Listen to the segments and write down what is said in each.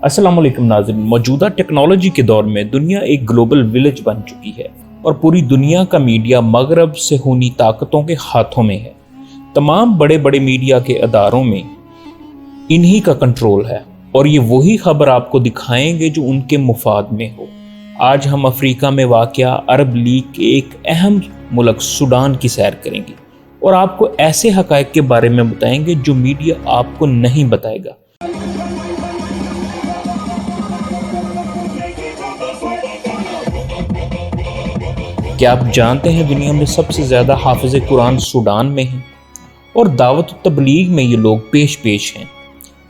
अस्सलाम वालेकुम नाज़रीन। मौजूदा टेक्नोलॉजी के दौर में दुनिया एक ग्लोबल विलेज बन चुकी है और पूरी दुनिया का मीडिया मगरब से खूनी ताकतों के हाथों में है। तमाम बड़े बड़े मीडिया के अदारों में इन्हीं का कंट्रोल है और ये वही खबर आपको दिखाएंगे जो उनके मुफाद में हो। आज हम अफ्रीका में वाक़या अरब लीग के एक अहम मुल्क सूडान की सैर करेंगे और आपको ऐसे हक़ाइक़ के बारे में बताएंगे जो मीडिया आपको नहीं बताएगा। क्या आप जानते हैं दुनिया में सबसे ज़्यादा हाफ़िज़ कुरान सूडान में हैं और दावत तबलीग में ये लोग पेश हैं।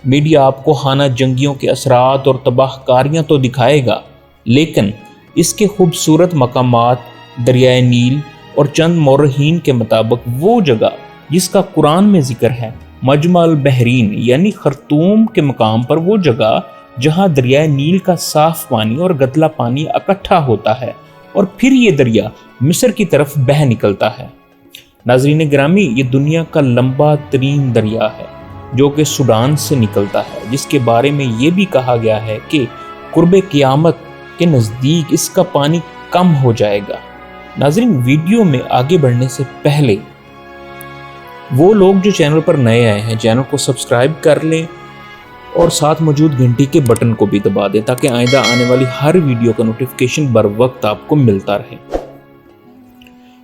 मीडिया आपको खाना जंगियों के असरात और तबाहकारियाँ तो दिखाएगा, लेकिन इसके खूबसूरत मकामात, दरियाए नील और चंद मौरहीन के मुताबिक वो जगह जिसका कुरान में जिक्र है, मजमा अल बहरीन यानी खरतूम के मकाम पर वो जगह जहाँ दरियाए नील का साफ पानी और गदला पानी इकट्ठा होता है और फिर ये दरिया मिस्र की तरफ बह निकलता है। नाज़रीन गिरामी, ये दुनिया का लंबा तरीन दरिया है जो कि सूडान से निकलता है, जिसके बारे में ये भी कहा गया है कि कुर्बे क़यामत के नज़दीक इसका पानी कम हो जाएगा। नाज़रीन, वीडियो में आगे बढ़ने से पहले वो लोग जो चैनल पर नए आए हैं, चैनल को सब्सक्राइब कर लें और साथ मौजूद घंटी के बटन को भी दबा दें ताकि आइंदा आने वाली हर वीडियो का नोटिफिकेशन बर वक्त आपको मिलता रहे।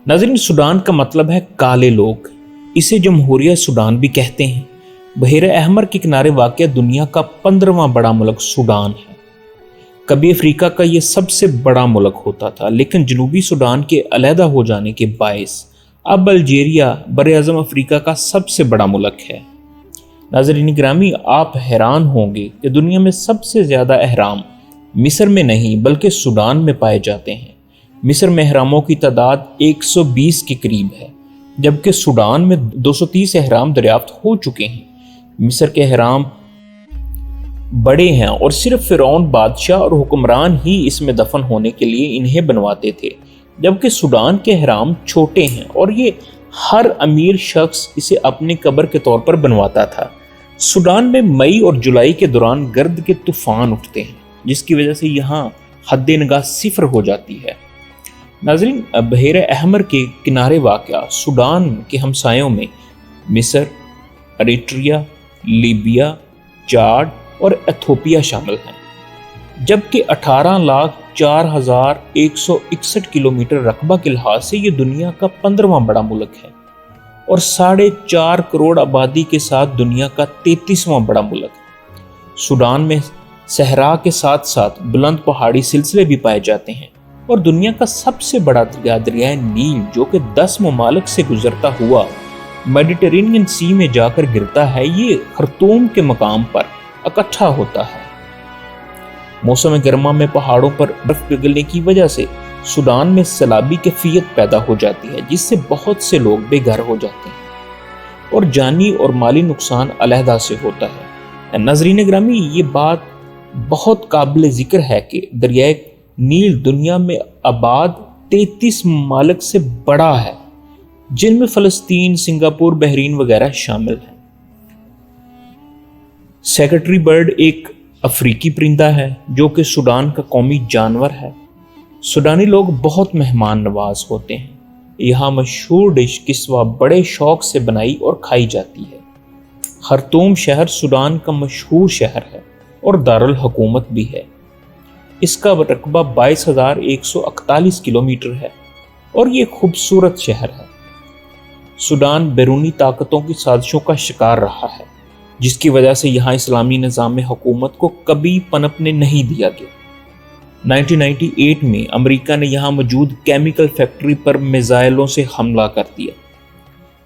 नाज़रीन, सूडान का मतलब है काले लोग। इसे जमहूरिया सूडान भी कहते हैं। बहर अहमर के किनारे वाक़ दुनिया का 15वां बड़ा मुल्क सूडान है। कभी अफ्रीका का ये सबसे बड़ा मुल्क होता था, लेकिन जनूबी सूडान के अलहदा हो जाने के बायस अब अल्जीरिया बर-ए-आज़म अफ्रीका का सबसे बड़ा मुल्क है। नाज़रीन गिरामी, आप हैरान होंगे कि दुनिया में सबसे ज़्यादा अहराम मिस्र में नहीं बल्कि सूडान में पाए जाते हैं। मिस्र में अहरामों की तादाद 120 के करीब है, जबकि सूडान में 230 अहराम दरियाफ्त हो चुके हैं। मिस्र के अहराम बड़े हैं और सिर्फ फ़िरौन बादशाह और हुक्मरान ही इसमें दफन होने के लिए इन्हें बनवाते थे, जबकि सूडान के अहराम छोटे हैं और ये हर अमीर शख्स इसे अपनी कब्र के तौर पर बनवाता था। सूडान में मई और जुलाई के दौरान गर्द के तूफान उठते हैं, जिसकी वजह से यहाँ हद निगाह सिफर हो जाती है। नाज़रीन, बहर अहमर के किनारे वाक़या सूडान के हमसायों में मिस्र, एरिट्रिया, लीबिया, चाड और एथोपिया शामिल हैं, जबकि 18,04,161 किलोमीटर रकबा के लिहाज से ये दुनिया का 15वां बड़ा मुल्क है और 4.5 करोड़ आबादी के साथ दुनिया का 33वां बड़ा मुल्क। सूडान में सहरा के साथ साथ बुलंद पहाड़ी सिलसिले भी पाए जाते हैं और दुनिया का सबसे बड़ा दरिया दरियाए नील, जो कि 10 ममालिक से गुजरता हुआ मेडिटेरेनियन सी में जाकर गिरता है, ये खरतूम के मकाम पर इकट्ठा होता है। मौसम गर्मा में पहाड़ों पर बर्फ पिघलने की वजह से सूडान में सैलाबी कैफियत पैदा हो जाती है, जिससे बहुत से लोग बेघर हो जाते हैं और जानी और माली नुकसान अलहदा से होता है। नाज़रीन गिरामी, ये बात बहुत काबिल ज़िक्र है कि दरियाए नील दुनिया में आबाद 33 ममालिक से बड़ा है, जिनमें फ़लस्तीन, सिंगापुर, बहरीन वगैरह शामिल हैं। सेक्रेटरी बर्ड एक अफ्रीकी परिंदा है जो कि सूडान का कौमी जानवर है। सूडानी लोग बहुत मेहमान नवाज होते हैं। यहाँ मशहूर डिश किस्वा बड़े शौक से बनाई और खाई जाती है। खरतूम शहर सूडान का मशहूर शहर है और दारुल हुकूमत भी है। इसका रकबा 22,141 किलोमीटर है और ये खूबसूरत शहर है। सूडान बैरूनी ताकतों की साजिशों का शिकार रहा है, जिसकी वजह से यहाँ इस्लामी निज़ाम हुकूमत को कभी पनपने नहीं दिया गया। 1998 में अमेरिका ने यहाँ मौजूद केमिकल फैक्ट्री पर मिसाइलों से हमला कर दिया,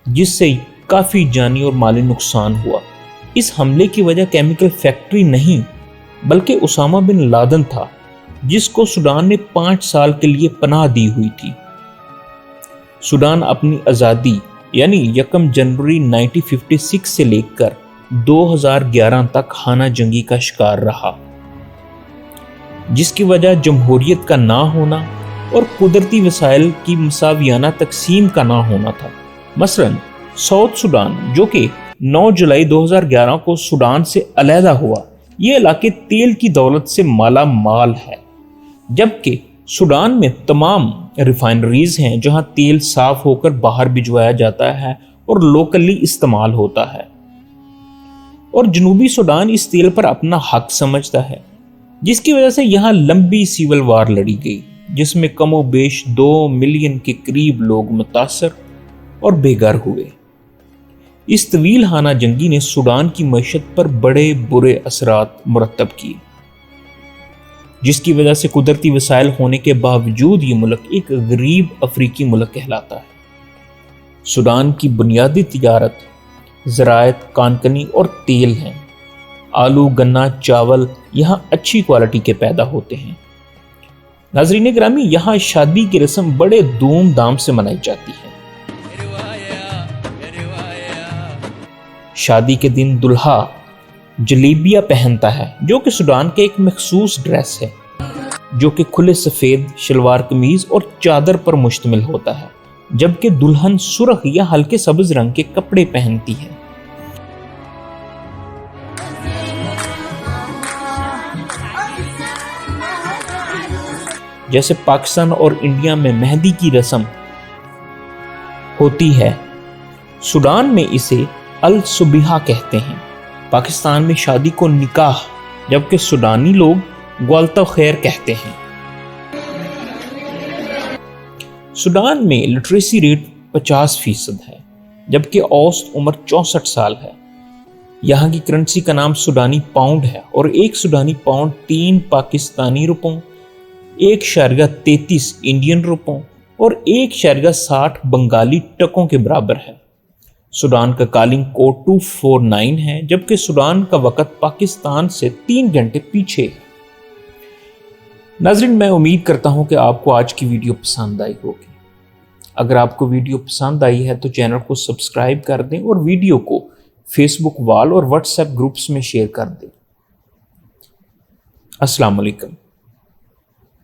जिससे काफ़ी जानी और माली नुकसान हुआ। इस हमले की वजह केमिकल फैक्ट्री नहीं बल्कि उसामा बिन लादेन था, जिसको सूडान ने 5 साल के लिए पनाह दी हुई थी। सूडान अपनी आज़ादी यानी 1 जनवरी 1956 से लेकर 2011 तक खाना जंगी का शिकार रहा, जिसकी वजह जमहूरियत का ना होना और कुदरती वसाइल की मसावियाना तकसीम का ना होना था। मसलन साउथ सूडान, जो कि 9 जुलाई 2011 को सूडान से अलहदा हुआ, یہ علاقے تیل کی دولت سے مالا مال ہے، جبکہ سوڈان میں تمام ریفائنریز ہیں جہاں تیل صاف ہو کر باہر بھجوایا جاتا ہے اور لوکلی استعمال ہوتا ہے، اور جنوبی سوڈان اس تیل پر اپنا حق سمجھتا ہے، جس کی وجہ سے یہاں لمبی سیول وار لڑی گئی جس میں کم و بیش 2 ملین کے قریب لوگ متاثر اور بے گھر ہوئے۔ اس طویل خانہ جنگی نے سوڈان کی معیشت پر بڑے برے اثرات مرتب کیے، جس کی وجہ سے قدرتی وسائل ہونے کے باوجود یہ ملک ایک غریب افریقی ملک کہلاتا ہے۔ سوڈان کی بنیادی تجارت زراعت، کانکنی اور تیل ہیں۔ آلو، گنا، چاول یہاں اچھی کوالٹی کے پیدا ہوتے ہیں۔ ناظرین گرامی، یہاں شادی کی رسم بڑے دھوم دھام سے منائی جاتی ہے۔ شادی کے دن دلہا جلیبیہ پہنتا ہے، جو کہ سوڈان کے ایک مخصوص ڈریس ہے، جو کہ کھلے سفید شلوار قمیض اور چادر پر مشتمل ہوتا ہے، جبکہ دلہن سرخ یا ہلکے سبز رنگ کے کپڑے پہنتی ہے۔ جیسے پاکستان اور انڈیا میں مہندی کی رسم ہوتی ہے، سوڈان میں اسے الصبیحہ کہتے ہیں۔ پاکستان میں شادی کو نکاح، جبکہ سوڈانی لوگ گوالتا خیر کہتے ہیں۔ سوڈان میں لٹریسی ریٹ 50% ہے، جبکہ اوسط عمر 64 سال ہے۔ یہاں کی کرنسی کا نام سوڈانی پاؤنڈ ہے، اور ایک سوڈانی پاؤنڈ 3 پاکستانی روپوں، 1.33 انڈین روپوں اور 1.60 بنگالی ٹکوں کے برابر ہے۔ سوڈان کا کالنگ کوڈ 249 ہے، جبکہ سوڈان کا وقت پاکستان سے 3 گھنٹے پیچھے ہے۔ ناظرین، میں امید کرتا ہوں کہ آپ کو آج کی ویڈیو پسند آئی ہوگی۔ اگر آپ کو ویڈیو پسند آئی ہے تو چینل کو سبسکرائب کر دیں اور ویڈیو کو فیس بک وال اور واٹس ایپ گروپس میں شیئر کر دیں۔ السلام علیکم۔